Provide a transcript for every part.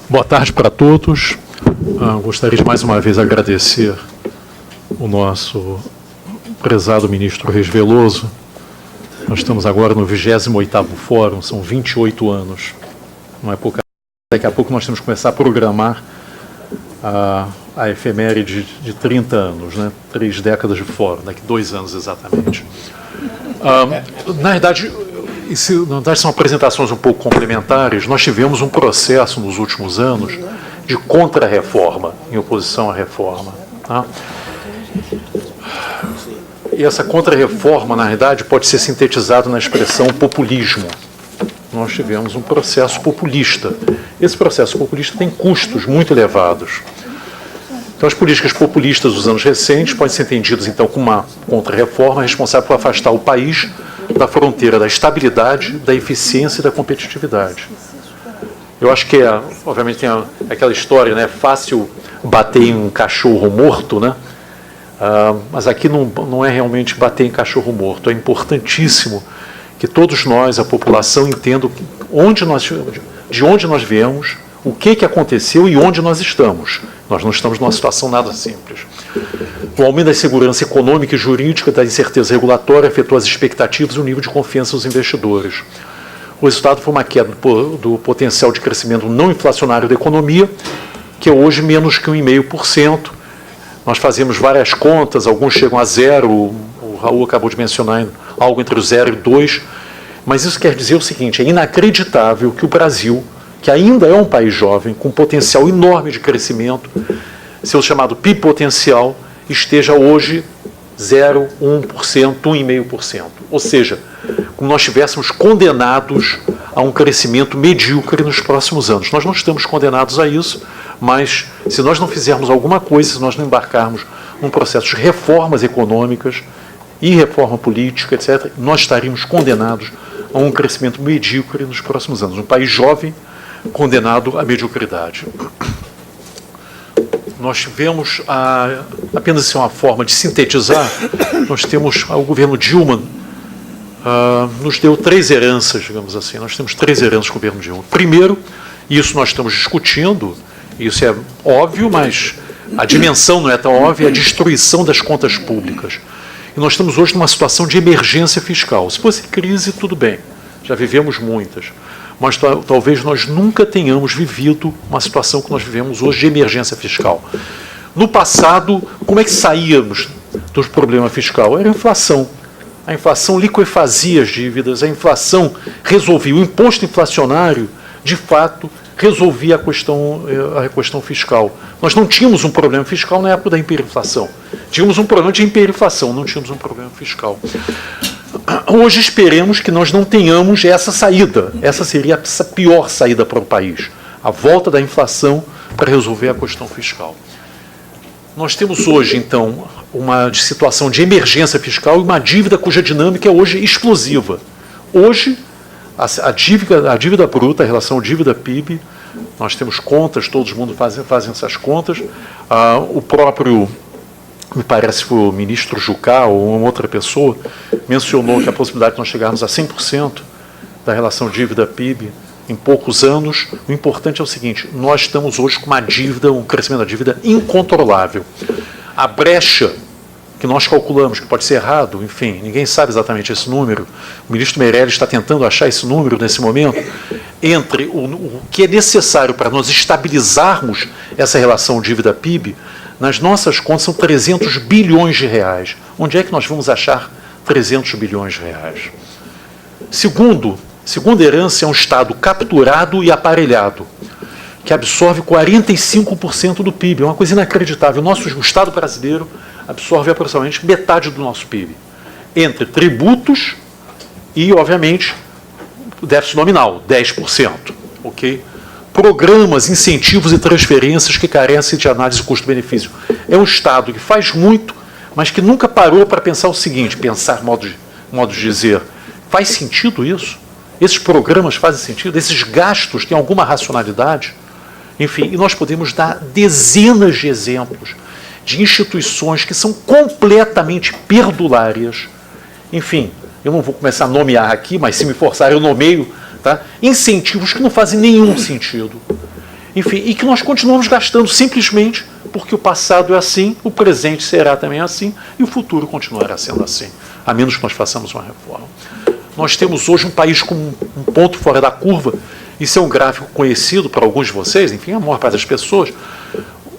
Boa tarde para todos. Gostaria de mais uma vez agradecer o nosso prezado ministro Reis Veloso. Nós estamos agora no 28º Fórum, são 28 anos. Não é pouca. Daqui a pouco nós temos que começar a programar a efeméride de 30 anos, né? 3 décadas de Fórum, daqui 2 anos exatamente. Na verdade, são apresentações um pouco complementares. Nós tivemos um processo nos últimos anos de contra-reforma, em oposição à reforma. Tá? E essa contra-reforma, na verdade, pode ser sintetizada na expressão populismo. Nós tivemos um processo populista. Esse processo populista tem custos muito elevados. Então, as políticas populistas dos anos recentes podem ser entendidas, então, como uma contra-reforma responsável por afastar o país da fronteira da estabilidade, da eficiência e da competitividade. Eu acho que, obviamente, tem aquela história, né? Fácil bater em um cachorro morto, né? Mas aqui não é realmente bater em cachorro morto. É importantíssimo que todos nós, a população, entendam de onde nós viemos, o que aconteceu e onde nós estamos. Nós não estamos numa situação nada simples. O aumento da insegurança econômica e jurídica, da incerteza regulatória, afetou as expectativas e o nível de confiança dos investidores. O resultado foi uma queda do potencial de crescimento não inflacionário da economia, que é hoje menos que 1,5%. Nós fazemos várias contas, alguns chegam a zero, o Raul acabou de mencionar algo entre o 0 e 2%, mas isso quer dizer o seguinte: é inacreditável que o Brasil, que ainda é um país jovem, com potencial enorme de crescimento, seu chamado PIB potencial, esteja hoje 0, 1%, 1,5%. Ou seja, como nós estivéssemos condenados a um crescimento medíocre nos próximos anos. Nós não estamos condenados a isso, mas se nós não fizermos alguma coisa, se nós não embarcarmos num processo de reformas econômicas e reforma política, etc., nós estaríamos condenados a um crescimento medíocre nos próximos anos. Um país jovem condenado à mediocridade. Nós tivemos, apenas uma forma de sintetizar, nós temos, o governo Dilma nos deu 3 heranças, digamos assim. Nós temos 3 heranças do governo Dilma. Primeiro, isso nós estamos discutindo, isso é óbvio, mas a dimensão não é tão óbvia, é a destruição das contas públicas. E nós estamos hoje numa situação de emergência fiscal. Se fosse crise, tudo bem, já vivemos muitas. Mas talvez nós nunca tenhamos vivido uma situação que nós vivemos hoje de emergência fiscal. No passado, como é que saíamos do problema fiscal? Era a inflação. A inflação liquefazia as dívidas, a inflação resolvia. O imposto inflacionário, de fato, resolvia a questão fiscal. Nós não tínhamos um problema fiscal na época da hiperinflação. Tínhamos um problema de hiperinflação, não tínhamos um problema fiscal. Hoje esperemos que nós não tenhamos essa saída. Essa seria a pior saída para o país. A volta da inflação para resolver a questão fiscal. Nós temos hoje, então, uma situação de emergência fiscal e uma dívida cuja dinâmica é hoje explosiva. Hoje, a dívida bruta, a relação dívida-PIB, nós temos contas, todo mundo fazem essas contas. O próprio, me parece que foi o ministro Jucá ou uma outra pessoa, mencionou que a possibilidade de nós chegarmos a 100% da relação dívida-PIB em poucos anos. O importante é o seguinte: nós estamos hoje com uma dívida, um crescimento da dívida incontrolável. A brecha que nós calculamos, que pode ser errado, enfim, ninguém sabe exatamente esse número, o ministro Meirelles está tentando achar esse número nesse momento, entre o que é necessário para nós estabilizarmos essa relação dívida-PIB, nas nossas contas são 300 bilhões de reais. Onde é que nós vamos achar 300 bilhões de reais? Segunda herança é um Estado capturado e aparelhado, que absorve 45% do PIB. É uma coisa inacreditável. O Estado brasileiro absorve aproximadamente metade do nosso PIB, entre tributos e, obviamente, o déficit nominal, 10%. Okay? Programas, incentivos e transferências que carecem de análise custo-benefício. É um Estado que faz muito, mas que nunca parou para pensar o seguinte, modo de dizer, faz sentido isso? Esses programas fazem sentido? Esses gastos têm alguma racionalidade? Enfim, e nós podemos dar dezenas de exemplos de instituições que são completamente perdulárias. Enfim, eu não vou começar a nomear aqui, mas se me forçar eu nomeio, tá? Incentivos que não fazem nenhum sentido. enfim, e que nós continuamos gastando simplesmente porque o passado é assim, o presente será também assim e o futuro continuará sendo assim, a menos que nós façamos uma reforma. Nós temos hoje um país com um ponto fora da curva. Isso é um gráfico conhecido para alguns de vocês, enfim, a maior parte das pessoas.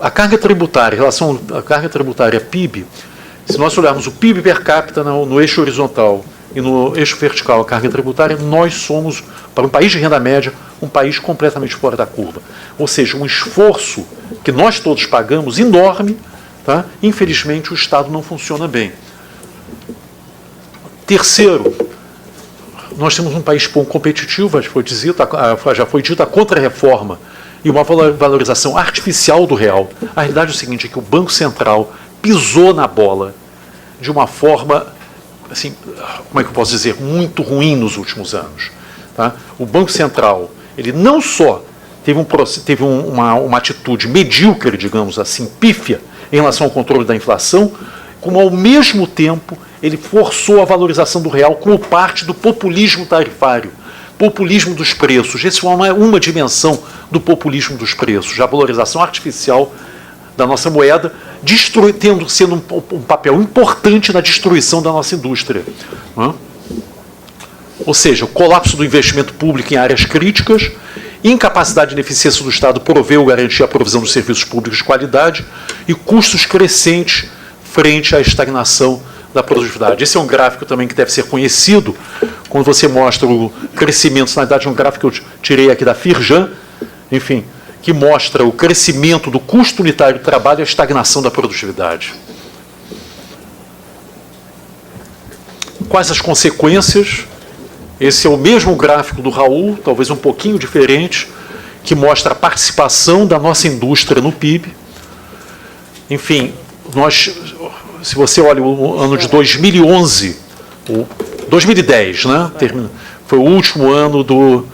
A carga tributária, em relação à carga tributária PIB, se nós olharmos o PIB per capita no eixo horizontal e no eixo vertical, a carga tributária, nós somos, para um país de renda média, um país completamente fora da curva. Ou seja, um esforço que nós todos pagamos enorme, tá? Infelizmente o Estado não funciona bem. Terceiro, nós temos um país pouco competitivo, já foi dito, a contra-reforma e uma valorização artificial do real. A realidade é o seguinte, é que o Banco Central pisou na bola de uma forma, assim, como é que eu posso dizer, muito ruim nos últimos anos. Tá? O Banco Central, ele não só teve uma atitude medíocre, digamos assim, pífia, em relação ao controle da inflação, como ao mesmo tempo ele forçou a valorização do real como parte do populismo tarifário, populismo dos preços. Essa é uma dimensão do populismo dos preços, a valorização artificial da nossa moeda, sendo um papel importante na destruição da nossa indústria. Ou seja, o colapso do investimento público em áreas críticas, incapacidade e ineficiência do Estado prover ou garantir a provisão dos serviços públicos de qualidade e custos crescentes frente à estagnação da produtividade. Esse é um gráfico também que deve ser conhecido, quando você mostra o crescimento, na verdade é um gráfico que eu tirei aqui da Firjan, enfim, que mostra o crescimento do custo unitário do trabalho e a estagnação da produtividade. Quais as consequências? Esse é o mesmo gráfico do Raul, talvez um pouquinho diferente, que mostra a participação da nossa indústria no PIB. Enfim, se você olha o ano de 2011, 2010, né? Foi o último ano do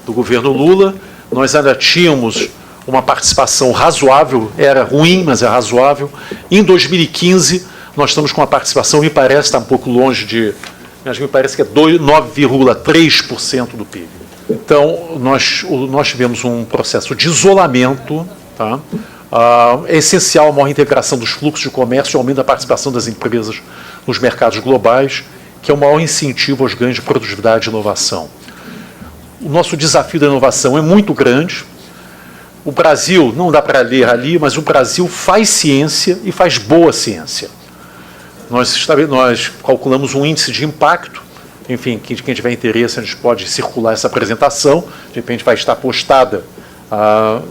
governo Lula, nós ainda tínhamos uma participação razoável, era ruim, mas é razoável. Em 2015, nós estamos com uma participação, me parece, está um pouco longe mas me parece que é 9,3% do PIB. Então, nós tivemos um processo de isolamento, tá? É essencial a maior integração dos fluxos de comércio e o aumento da participação das empresas nos mercados globais, que é o maior incentivo aos ganhos de produtividade e inovação. O nosso desafio da inovação é muito grande. O Brasil, não dá para ler ali, mas o Brasil faz ciência e faz boa ciência. Nós calculamos um índice de impacto, enfim, quem tiver interesse, a gente pode circular essa apresentação, de repente vai estar postada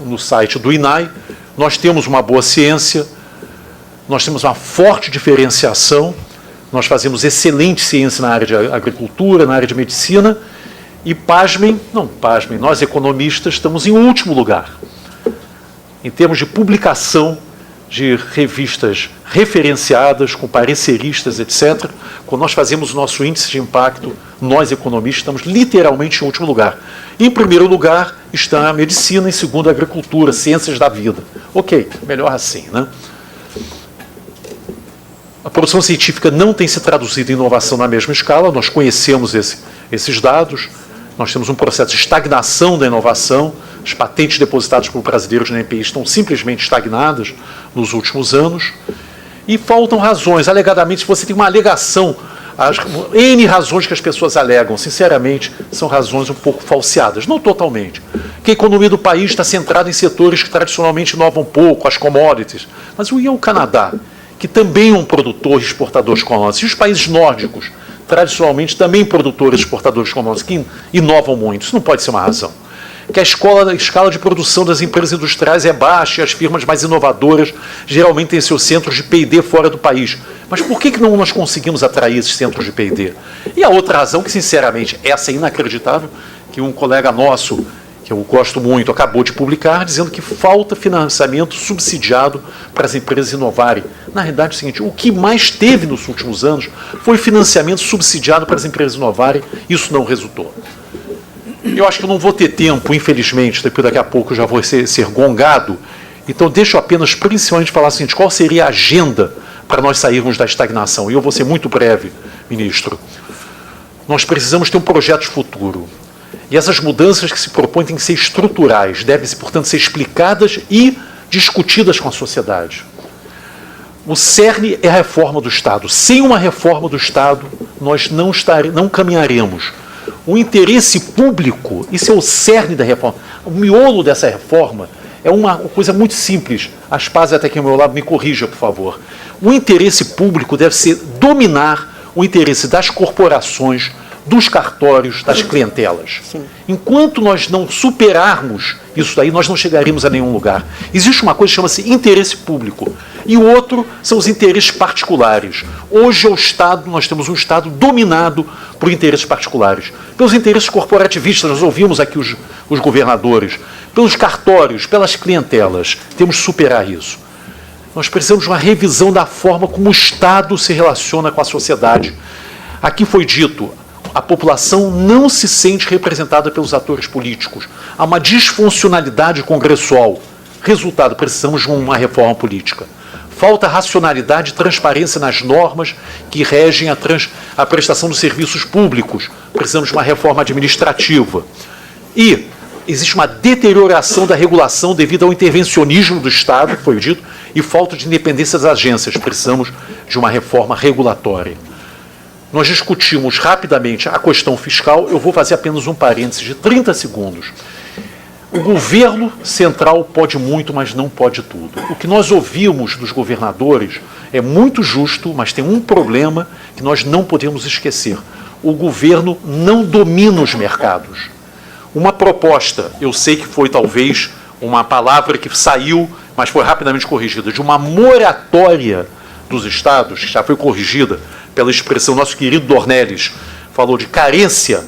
no site do INAI. Nós temos uma boa ciência, nós temos uma forte diferenciação, nós fazemos excelente ciência na área de agricultura, na área de medicina, e pasmem, nós economistas estamos em último lugar, em termos de publicação de revistas referenciadas, com pareceristas, etc. Quando nós fazemos o nosso índice de impacto, nós economistas estamos literalmente em último lugar. Em primeiro lugar está a medicina, em segundo a agricultura, ciências da vida. Ok, melhor assim, né? A produção científica não tem se traduzido em inovação na mesma escala, nós conhecemos esses dados, nós temos um processo de estagnação da inovação, as patentes depositadas por brasileiros na NPI estão simplesmente estagnadas nos últimos anos, e faltam razões. Alegadamente, se você tem uma alegação, as N razões que as pessoas alegam, sinceramente, são razões um pouco falseadas, não totalmente. Que a economia do país está centrada em setores que tradicionalmente inovam pouco, as commodities, mas o Canadá, que também é um produtor e exportador de commodities, e os países nórdicos, tradicionalmente também produtores e exportadores de commodities, que inovam muito, isso não pode ser uma razão. Que a escala de produção das empresas industriais é baixa e as firmas mais inovadoras geralmente têm seus centros de P&D fora do país. Mas por que não nós conseguimos atrair esses centros de P&D? E a outra razão, que sinceramente essa é inacreditável, que um colega nosso, que eu gosto muito, acabou de publicar, dizendo que falta financiamento subsidiado para as empresas inovarem. Na realidade é o seguinte, o que mais teve nos últimos anos foi financiamento subsidiado para as empresas inovarem, isso não resultou. Eu acho que eu não vou ter tempo, infelizmente, daqui a pouco eu já vou ser gongado, então deixo apenas principalmente falar o seguinte, qual seria a agenda para nós sairmos da estagnação? E eu vou ser muito breve, ministro. Nós precisamos ter um projeto de futuro. E essas mudanças que se propõem têm que ser estruturais, devem, portanto, ser explicadas e discutidas com a sociedade. O cerne é a reforma do Estado. Sem uma reforma do Estado, nós não caminharemos. O interesse público, isso é o cerne da reforma. O miolo dessa reforma é uma coisa muito simples. Aspaz até aqui ao meu lado, me corrija, por favor. O interesse público deve ser dominar o interesse das corporações, dos cartórios, das clientelas. Sim. Enquanto nós não superarmos isso daí, nós não chegaremos a nenhum lugar. Existe uma coisa que chama-se interesse público. E o outro são os interesses particulares. Hoje, o Estado, nós temos um Estado dominado por interesses particulares. Pelos interesses corporativistas, nós ouvimos aqui os governadores, pelos cartórios, pelas clientelas. Temos que superar isso. Nós precisamos de uma revisão da forma como o Estado se relaciona com a sociedade. Aqui foi dito, a população não se sente representada pelos atores políticos. Há uma disfuncionalidade congressual. Resultado, precisamos de uma reforma política. Falta racionalidade e transparência nas normas que regem a prestação dos serviços públicos. Precisamos de uma reforma administrativa. E existe uma deterioração da regulação devido ao intervencionismo do Estado, que foi dito, e falta de independência das agências. Precisamos de uma reforma regulatória. Nós discutimos rapidamente a questão fiscal. Eu vou fazer apenas um parênteses de 30 segundos. O governo central pode muito, mas não pode tudo. O que nós ouvimos dos governadores é muito justo, mas tem um problema que nós não podemos esquecer. O governo não domina os mercados. Uma proposta, eu sei que foi talvez uma palavra que saiu, mas foi rapidamente corrigida, de uma moratória dos estados, que já foi corrigida pela expressão, nosso querido Dornelles falou de carência.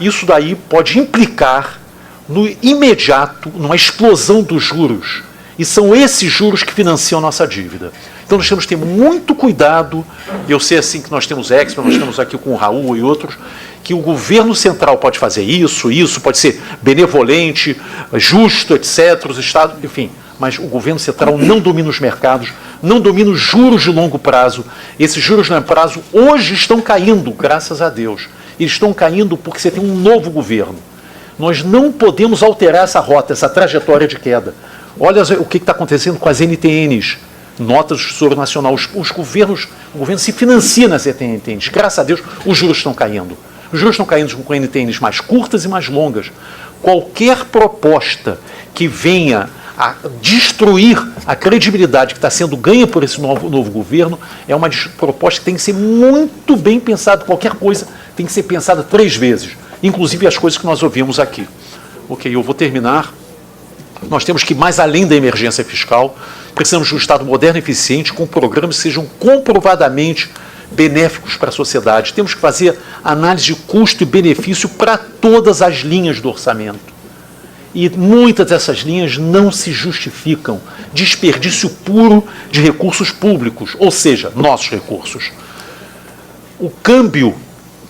Isso daí pode implicar no imediato, numa explosão dos juros. E são esses juros que financiam a nossa dívida. Então nós temos que ter muito cuidado. Eu sei assim que nós temos expert, nós temos aqui com o Raul e outros, que o governo central pode fazer isso pode ser benevolente, justo, etc., os estados, enfim. Mas o governo central não domina os mercados, não domina os juros de longo prazo. Esses juros de longo prazo hoje estão caindo, graças a Deus. Eles estão caindo porque você tem um novo governo. Nós não podemos alterar essa rota, essa trajetória de queda. Olha o que está acontecendo com as NTNs, notas do Tesouro Nacional. O governo se financia nas NTNs. Graças a Deus, os juros estão caindo. Os juros estão caindo com NTNs mais curtas e mais longas. Qualquer proposta que venha a destruir a credibilidade que está sendo ganha por esse novo governo é uma proposta que tem que ser muito bem pensada. Qualquer coisa tem que ser pensada 3 vezes. Inclusive as coisas que nós ouvimos aqui. Ok, eu vou terminar. Nós temos que ir mais além da emergência fiscal. Precisamos de um Estado moderno e eficiente, com programas que sejam comprovadamente benéficos para a sociedade. Temos que fazer análise de custo e benefício para todas as linhas do orçamento. E muitas dessas linhas não se justificam. Desperdício puro de recursos públicos, ou seja, nossos recursos. O câmbio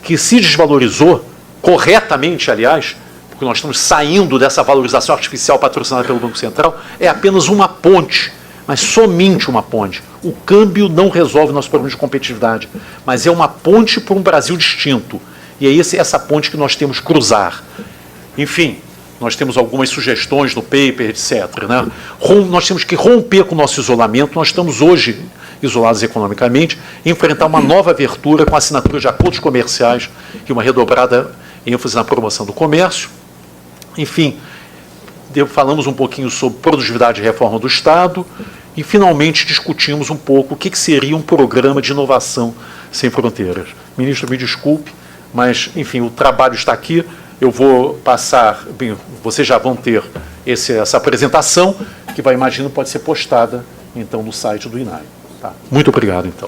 que se desvalorizou, corretamente, aliás, porque nós estamos saindo dessa valorização artificial patrocinada pelo Banco Central, é apenas uma ponte, mas somente uma ponte. O câmbio não resolve o nosso problema de competitividade, mas é uma ponte para um Brasil distinto. E é essa ponte que nós temos que cruzar. Enfim, nós temos algumas sugestões no paper, etc. Né? Nós temos que romper com o nosso isolamento. Nós estamos hoje isolados economicamente, enfrentar uma nova abertura com a assinatura de acordos comerciais e uma redobrada ênfase na promoção do comércio. Enfim, falamos um pouquinho sobre produtividade e reforma do Estado e, finalmente, discutimos um pouco o que seria um programa de inovação sem fronteiras. Ministro, me desculpe, mas, enfim, o trabalho está aqui. Eu vou passar, bem, vocês já vão ter essa apresentação, que, imagino, pode ser postada, então, no site do INAI. Tá? Muito obrigado, então.